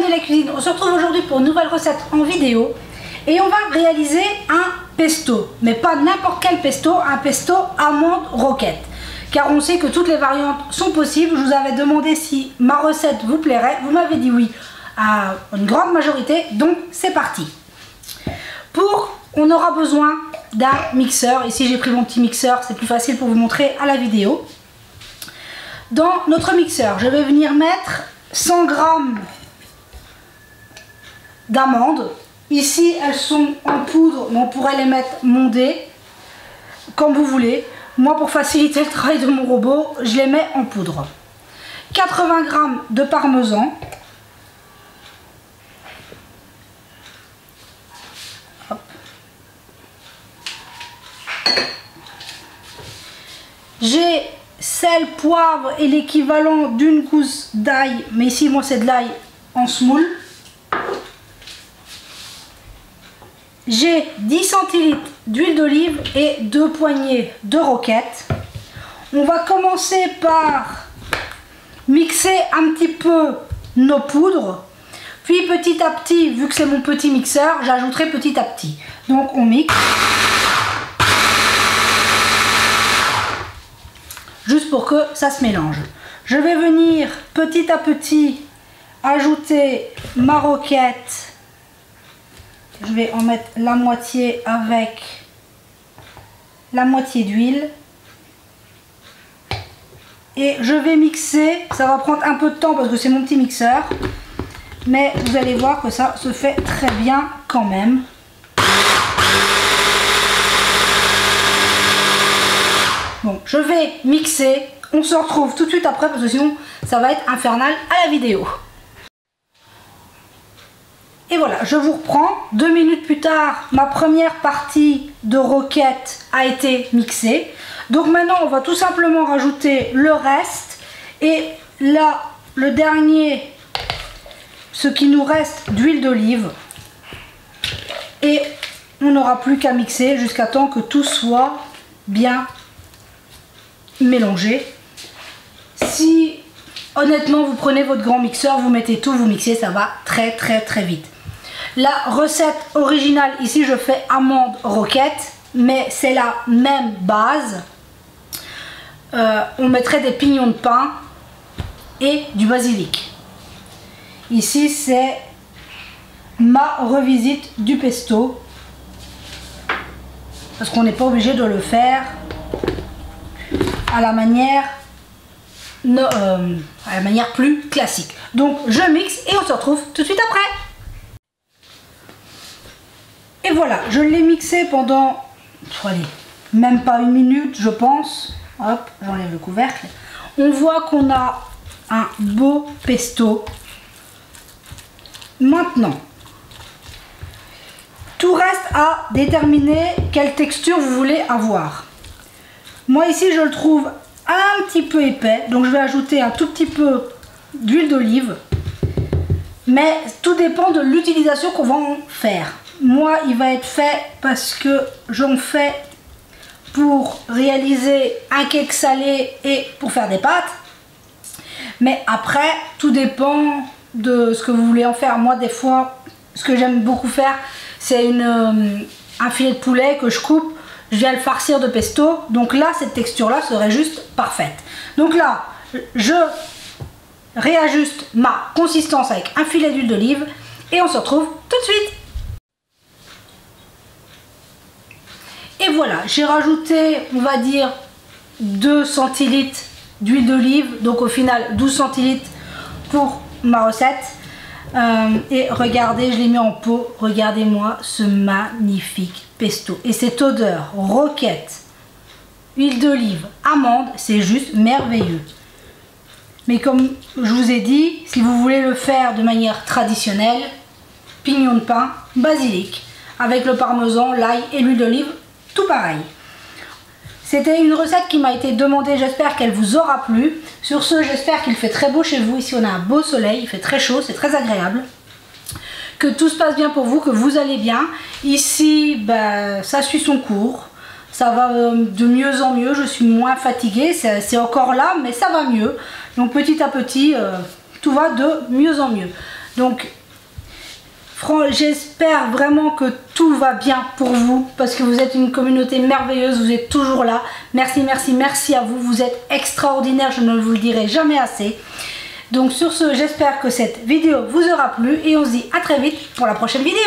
de la cuisine, on se retrouve aujourd'hui pour une nouvelle recette en vidéo et on va réaliser un pesto, mais pas n'importe quel pesto, un pesto amande roquette, car on sait que toutes les variantes sont possibles. Je vous avais demandé si ma recette vous plairait, vous m'avez dit oui à une grande majorité, donc c'est parti. On aura besoin d'un mixeur. Ici j'ai pris mon petit mixeur, c'est plus facile pour vous montrer à la vidéo. Dans notre mixeur, je vais venir mettre 100 g d'amandes. Ici elles sont en poudre, mais on pourrait les mettre mondées comme vous voulez. Moi, pour faciliter le travail de mon robot, je les mets en poudre. 80 g de parmesan. Hop. J'ai sel, poivre et l'équivalent d'une gousse d'ail, mais ici moi c'est de l'ail en semoule. J'ai 10 centilitres d'huile d'olive et 2 poignées de roquette. On va commencer par mixer un petit peu nos poudres. Puis petit à petit, vu que c'est mon petit mixeur, j'ajouterai petit à petit. Donc on mixe. Juste pour que ça se mélange. Je vais venir petit à petit ajouter ma roquette. Je vais en mettre la moitié avec la moitié d'huile. Et je vais mixer. Ça va prendre un peu de temps parce que c'est mon petit mixeur. Mais vous allez voir que ça se fait très bien quand même. Bon, je vais mixer. On se retrouve tout de suite après parce que sinon ça va être infernal à la vidéo. Et voilà, je vous reprends. 2 minutes plus tard, ma première partie de roquette a été mixée. Donc maintenant, on va tout simplement rajouter le reste. Et là, le dernier, ce qui nous reste d'huile d'olive. Et on n'aura plus qu'à mixer jusqu'à temps que tout soit bien mélangé. Si honnêtement vous prenez votre grand mixeur, vous mettez tout, vous mixez, ça va très vite. La recette originale, ici je fais amande roquette, mais c'est la même base. On mettrait des pignons de pain et du basilic. Ici c'est ma revisite du pesto, parce qu'on n'est pas obligé de le faire à la manière plus classique. Donc je mixe et on se retrouve tout de suite après. Et voilà, je l'ai mixé pendant, allez, même pas 1 minute je pense. Hop, j'enlève le couvercle. On voit qu'on a un beau pesto. Maintenant, tout reste à déterminer quelle texture vous voulez avoir. Moi ici je le trouve un petit peu épais, donc je vais ajouter un tout petit peu d'huile d'olive. Mais tout dépend de l'utilisation qu'on va en faire. Moi il va être fait parce que j'en fais pour réaliser un cake salé et pour faire des pâtes. Mais après tout dépend de ce que vous voulez en faire. Moi des fois ce que j'aime beaucoup faire c'est un filet de poulet que je coupe. Je viens le farcir de pesto, donc là cette texture là serait juste parfaite. Donc là je réajuste ma consistance avec un filet d'huile d'olive et on se retrouve tout de suite. Et voilà, j'ai rajouté on va dire 2 centilitres d'huile d'olive, donc au final 12 centilitres pour ma recette. Et regardez, je l'ai mis en pot, regardez-moi ce magnifique pesto. Et cette odeur roquette, huile d'olive, amande, c'est juste merveilleux. Mais comme je vous ai dit, si vous voulez le faire de manière traditionnelle, pignon de pain, basilic, avec le parmesan, l'ail et l'huile d'olive, tout pareil. C'était une recette qui m'a été demandée, j'espère qu'elle vous aura plu. Sur ce, j'espère qu'il fait très beau chez vous. Ici, on a un beau soleil, il fait très chaud, c'est très agréable. Que tout se passe bien pour vous, que vous allez bien. Ici, ben, ça suit son cours. Ça va de mieux en mieux, je suis moins fatiguée. C'est encore là, mais ça va mieux. Donc petit à petit, tout va de mieux en mieux. Donc j'espère vraiment que tout va bien pour vous parce que vous êtes une communauté merveilleuse, vous êtes toujours là. Merci, merci, merci à vous, vous êtes extraordinaires, je ne vous le dirai jamais assez. Donc sur ce, j'espère que cette vidéo vous aura plu et on se dit à très vite pour la prochaine vidéo.